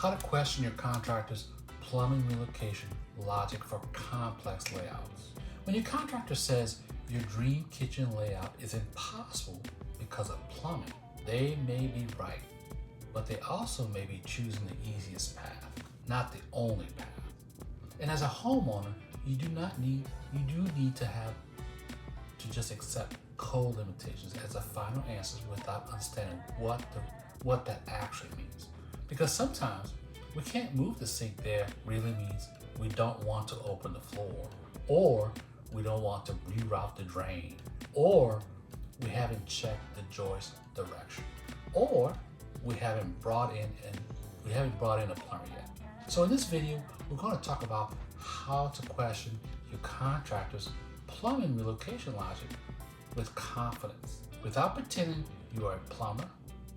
How to question your contractor's plumbing relocation logic for complex layouts. When your contractor says your dream kitchen layout is impossible because of plumbing, they may be right, but they also may be choosing the easiest path, not the only path. And as a homeowner, you do need to just accept code limitations as a final answer without understanding what that actually means. Because sometimes we can't move the sink there really means we don't want to open the floor, or we don't want to reroute the drain, or we haven't checked the joist direction, or we haven't brought in a plumber yet. So in this video, we're going to talk about how to question your contractor's plumbing relocation logic with confidence, without pretending you are a plumber,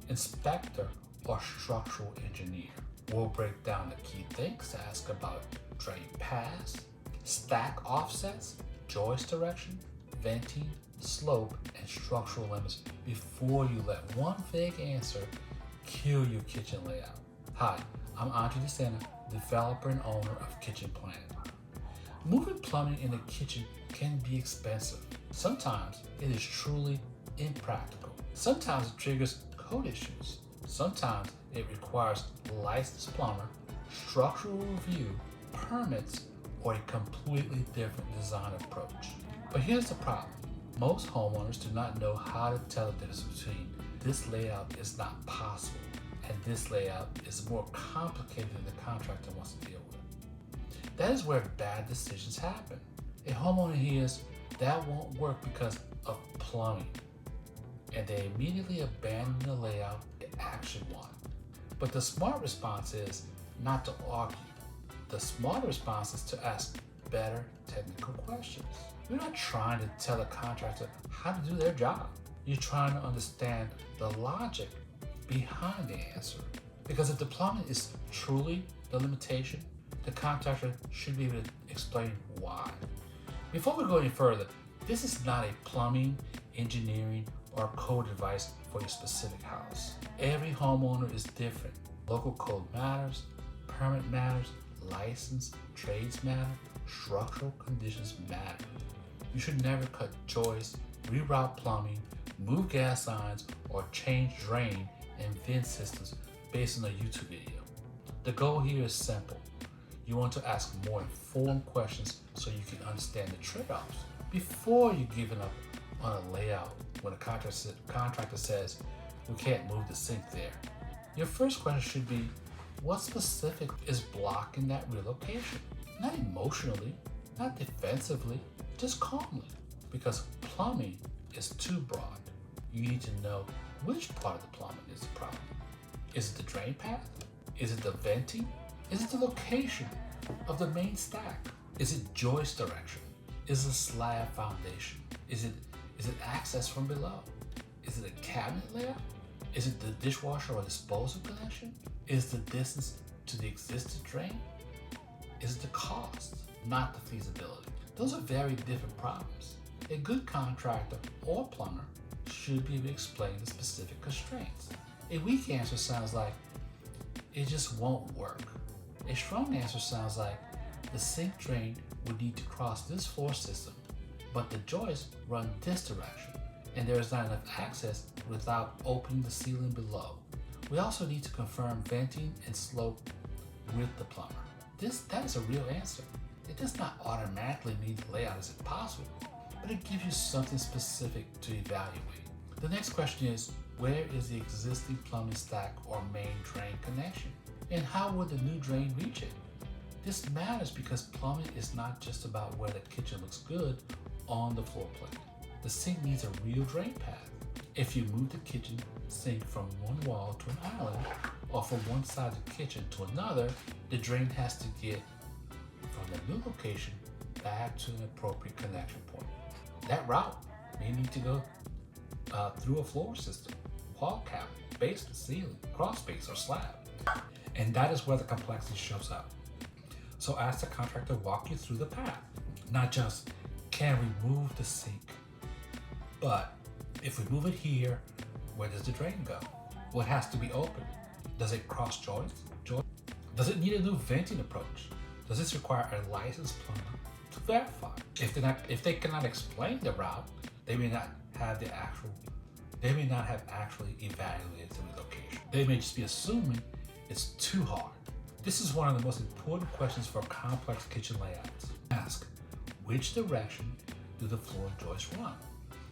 inspector, or structural engineer. We'll break down the key things to ask about drain paths, stack offsets, joist direction, venting, slope, and structural limits before you let one vague answer kill your kitchen layout. Hi, I'm Andre DeSanta, developer and owner of Kitchen Planet. Moving plumbing in the kitchen can be expensive. Sometimes it is truly impractical. Sometimes it triggers code issues. Sometimes it requires licensed plumber, structural review, permits, or a completely different design approach. But here's the problem. Most homeowners do not know how to tell the difference between this layout is not possible and this layout is more complicated than the contractor wants to deal with. That is where bad decisions happen. A homeowner hears that won't work because of plumbing, and they immediately abandon the layout they actually want. But the smart response is not to argue. The smart response is to ask better technical questions. You're not trying to tell a contractor how to do their job. You're trying to understand the logic behind the answer. Because if the plumbing is truly the limitation, the contractor should be able to explain why. Before we go any further, this is not a plumbing, engineering, or code advice for your specific house. Every homeowner is different. Local code matters, permit matters, license, trades matter, structural conditions matter. You should never cut joists, reroute plumbing, move gas lines, or change drain and vent systems based on a YouTube video. The goal here is simple. You want to ask more informed questions so you can understand the trade-offs before you give up on a layout when a contractor says, we can't move the sink there. Your first question should be, what specific is blocking that relocation? Not emotionally, not defensively, just calmly. Because plumbing is too broad. You need to know which part of the plumbing is the problem. Is it the drain path? Is it the venting? Is it the location of the main stack? Is it joist direction? Is it slab foundation? Is it access from below? Is it a cabinet layout? Is it the dishwasher or disposal connection? Is the distance to the existing drain? Is it the cost, not the feasibility? Those are very different problems. A good contractor or plumber should be able to explain the specific constraints. A weak answer sounds like, it just won't work. A strong answer sounds like, the sink drain would need to cross this floor system, but the joists run this direction, and there is not enough access without opening the ceiling below. We also need to confirm venting and slope with the plumber. That is a real answer. It does not automatically mean the layout is impossible, but it gives you something specific to evaluate. The next question is, where is the existing plumbing stack or main drain connection? And how would the new drain reach it? This matters because plumbing is not just about where the kitchen looks good on the floor plate. The sink needs a real drain path. If you move the kitchen sink from one wall to an island, or from one side of the kitchen to another, the drain has to get from the new location back to an appropriate connection point. That route may need to go through a floor system, wall cabinet, basement, ceiling, crawl space, or slab. And that is where the complexity shows up. So ask the contractor to walk you through the path. Not just, can we move the sink? But if we move it here, where does the drain go? What has to be open? Does it cross joists? Does it need a new venting approach? Does this require a licensed plumber to verify? If they cannot explain the route, they may not have actually evaluated the relocation. They may just be assuming it's too hard. This is one of the most important questions for complex kitchen layouts. Ask, which direction do the floor joists run?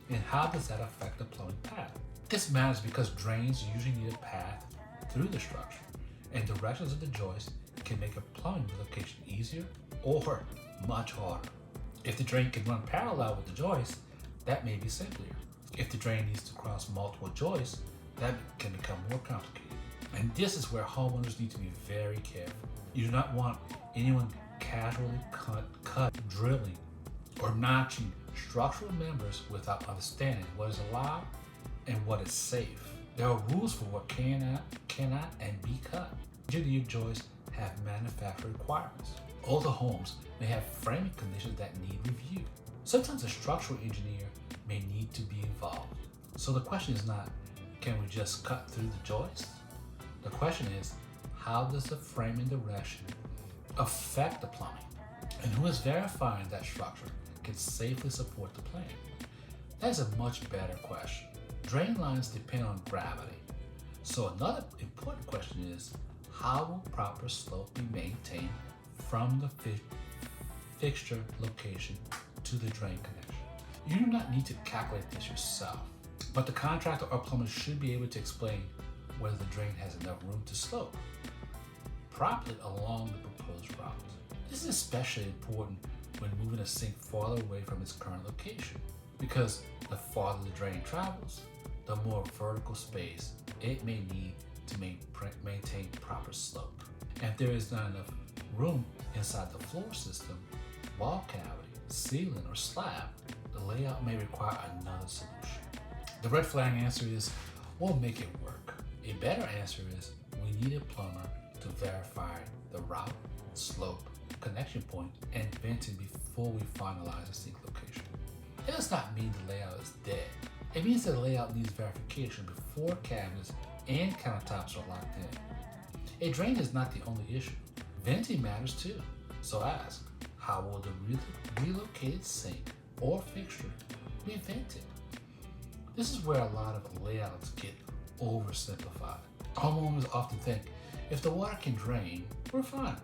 And how does that affect the plumbing path? This matters because drains usually need a path through the structure, and directions of the joist can make a plumbing relocation easier or much harder. If the drain can run parallel with the joist, that may be simpler. If the drain needs to cross multiple joists, that can become more complicated. And this is where homeowners need to be very careful. You do not want anyone casually drilling, or notching structural members without understanding what is allowed and what is safe. There are rules for what cannot, and be cut. Engineered joists have manufacturer requirements. Older homes may have framing conditions that need review. Sometimes a structural engineer may need to be involved. So the question is not, can we just cut through the joists? The question is, how does the framing direction affect the plumbing? And who is verifying that structure can safely support the plan? That is a much better question. Drain lines depend on gravity. So another important question is, how will proper slope be maintained from the fixture location to the drain connection? You do not need to calculate this yourself, but the contractor or plumber should be able to explain whether the drain has enough room to slope properly along the proposed route. This is especially important when moving a sink farther away from its current location, because the farther the drain travels, the more vertical space it may need to maintain proper slope. And if there is not enough room inside the floor system, wall cavity, ceiling, or slab, the layout may require another solution. The red flag answer is, we'll make it work. A better answer is, we need a plumber to verify the route, slope, connection point, and venting before we finalize a sink location. It does not mean the layout is dead. It means that the layout needs verification before cabinets and countertops are locked in. A drain is not the only issue. Venting matters too. So ask, how will the relocated sink or fixture be vented? This is where a lot of layouts get oversimplified. Homeowners often think, if the water can drain, we're fine.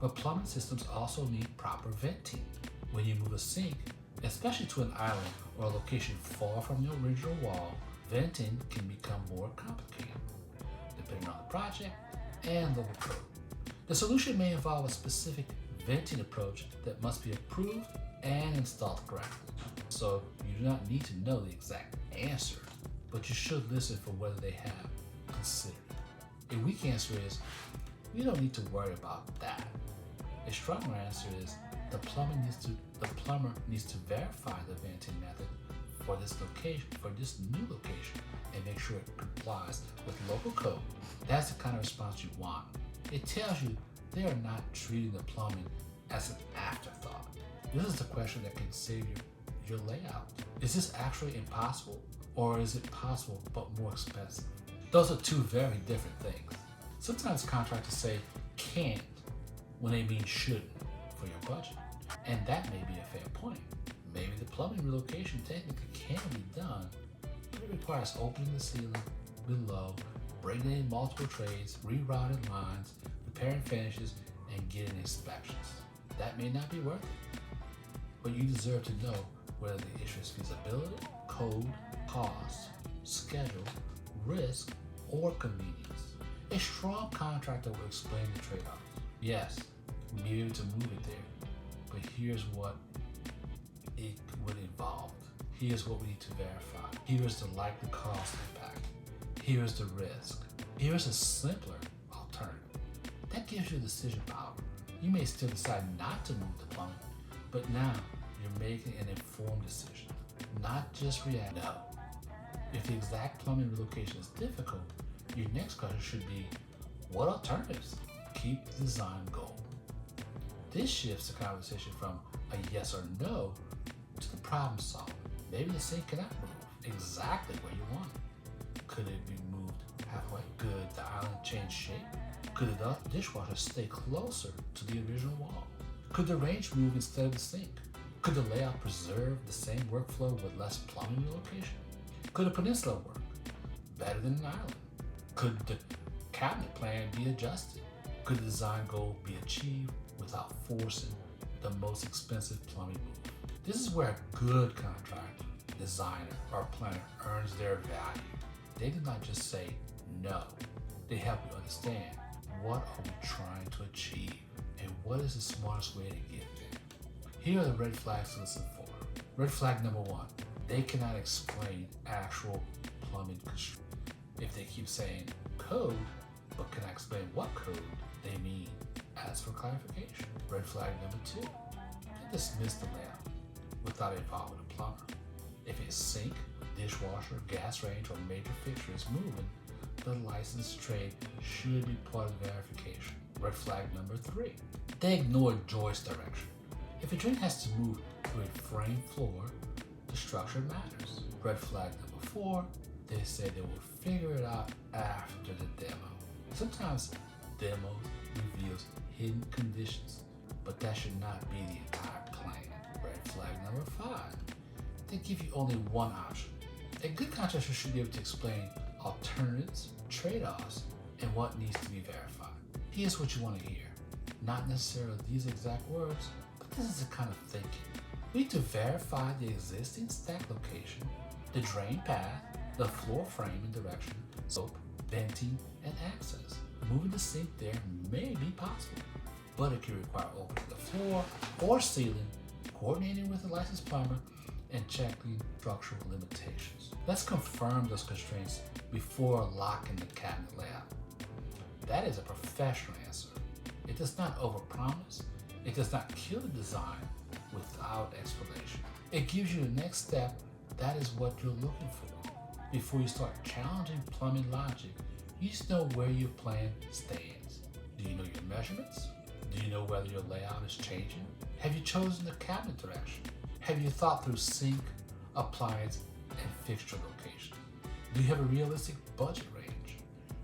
But plumbing systems also need proper venting. When you move a sink, especially to an island or a location far from the original wall, venting can become more complicated, depending on the project and local code. The solution may involve a specific venting approach that must be approved and installed correctly. So you do not need to know the exact answer, but you should listen for whether they have considered it. A weak answer is, we don't need to worry about that. A stronger answer is, the plumber needs to verify the venting method for this new location, and make sure it complies with local code. That's the kind of response you want. It tells you they are not treating the plumbing as an afterthought. This is the question that can save your layout. Is this actually impossible, or is it possible but more expensive? Those are two very different things. Sometimes contractors say can't when they mean shouldn't for your budget. And that may be a fair point. Maybe the plumbing relocation technically can be done, but it requires opening the ceiling below, bringing in multiple trades, rerouting lines, repairing finishes, and getting inspections. That may not be worth it, but you deserve to know whether the issue is feasibility, code, cost, schedule, risk, or convenience. A strong contractor will explain the trade-offs. Yes, you may be able to move it there, but here's what it would involve. Here's what we need to verify. Here's the likely cost impact. Here's the risk. Here's a simpler alternative. That gives you decision power. You may still decide not to move the plumbing, but now you're making an informed decision, not just react. No. If the exact plumbing relocation is difficult, your next question should be, what alternatives keep the design goal? This shifts the conversation from a yes or no to the problem solving. Maybe the sink cannot move exactly where you want it. Could it be moved halfway? Could the island change shape? Could the dishwasher stay closer to the original wall? Could the range move instead of the sink? Could the layout preserve the same workflow with less plumbing relocation? Could a peninsula work better than an island? Could the cabinet plan be adjusted? Could the design goal be achieved without forcing the most expensive plumbing move? This is where a good contractor, designer, or planner earns their value. They do not just say no. They help you understand what are we trying to achieve and what is the smartest way to get there. Here are the red flags to listen for. Red flag number 1, they cannot explain actual plumbing construction. If they keep saying code, but cannot explain what code they mean, ask for clarification. Red flag number 2, they dismiss the layout without involving a plumber. If a sink, dishwasher, gas range, or major fixture is moving, the licensed trade should be part of the verification. Red flag number 3, they ignore joist direction. If a joint has to move to a frame floor, the structure matters. Red flag number 4, they say they will figure it out after the demo. Sometimes demo reveals hidden conditions, but that should not be the entire plan. Red flag number 5, they give you only one option. A good contractor should be able to explain alternatives, trade-offs, and what needs to be verified. Here's what you want to hear. Not necessarily these exact words, but this is the kind of thinking. We need to verify the existing stack location, the drain path, the floor frame and direction, slope, venting, and access. Moving the sink there may be possible, but it can require opening the floor or ceiling, coordinating with a licensed plumber, and checking structural limitations. Let's confirm those constraints before locking the cabinet layout. That is a professional answer. It does not overpromise. It does not kill the design without explanation. It gives you the next step. That is what you're looking for. Before you start challenging plumbing logic, you just know where your plan stands. Do you know your measurements? Do you know whether your layout is changing? Have you chosen the cabinet direction? Have you thought through sink, appliance, and fixture location? Do you have a realistic budget range?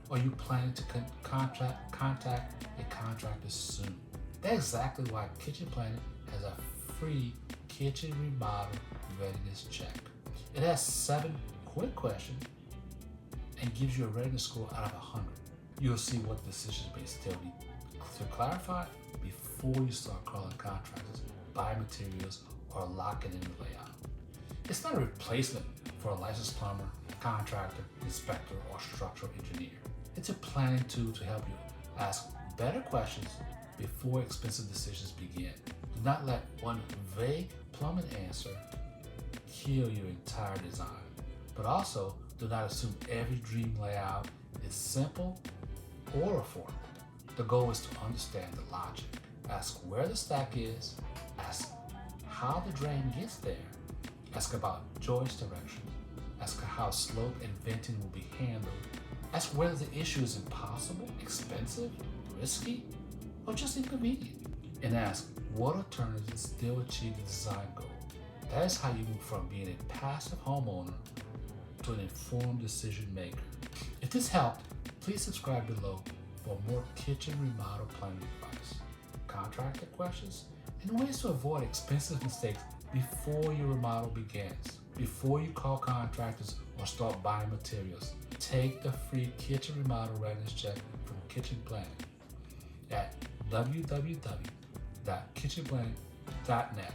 Are you planning to contact a contractor soon? That's exactly why Kitchen Planet has a free kitchen remodel readiness check. It has 7 quick questions and gives you a readiness score out of 100. You'll see what decisions may still need to clarify before you start calling contractors, buy materials, or locking in the layout. It's not a replacement for a licensed plumber, contractor, inspector, or structural engineer. It's a planning tool to help you ask better questions before expensive decisions begin. Do not let one vague plumbing answer kill your entire design. But also, do not assume every dream layout is simple or affordable. The goal is to understand the logic. Ask where the stack is, ask how the drain gets there, ask about joist direction, ask how slope and venting will be handled, ask whether the issue is impossible, expensive, risky, or just inconvenient, and ask what alternatives still achieve the design goal. That is how you move from being a passive homeowner to an informed decision maker. If this helped, please subscribe below for more kitchen remodel planning advice, contractor questions, and ways to avoid expensive mistakes before your remodel begins. Before you call contractors or start buying materials, take the free kitchen remodel readiness check from Kitchen Planet at www.kitchenplanet.net.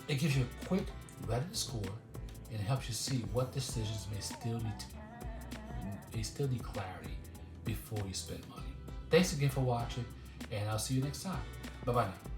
It gives you a quick readiness score and helps you see what decisions may still need clarity before you spend money. Thanks again for watching, and I'll see you next time. Bye-bye now.